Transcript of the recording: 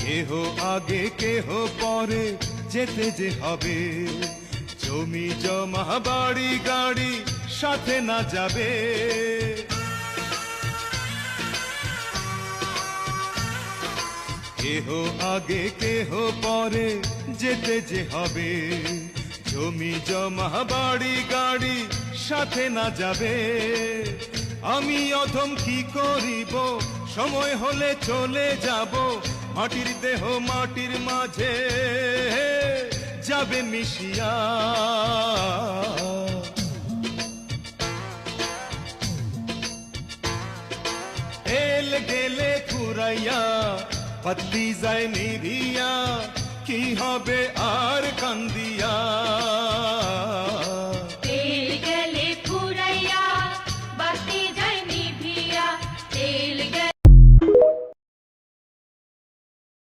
কেহ আগে কেহ পরে যেতে যে হবে, জমি জমা বাড়ি গাড়ি সাথে না যাবে। কেহ আগে কেহ পরে যেতে যে হবে, জমি জমা বাড়ি গাড়ি সাথে না যাবে। আমি অধম কি করিব, সময় হলে চলে যাব, মাটির দেহ মাটির মাঝে যাবে মিশিয়া। এল গেলে ফুরাইয়া বাতি যায় নিভিয়া, কি হবে আর কান্দিয়া।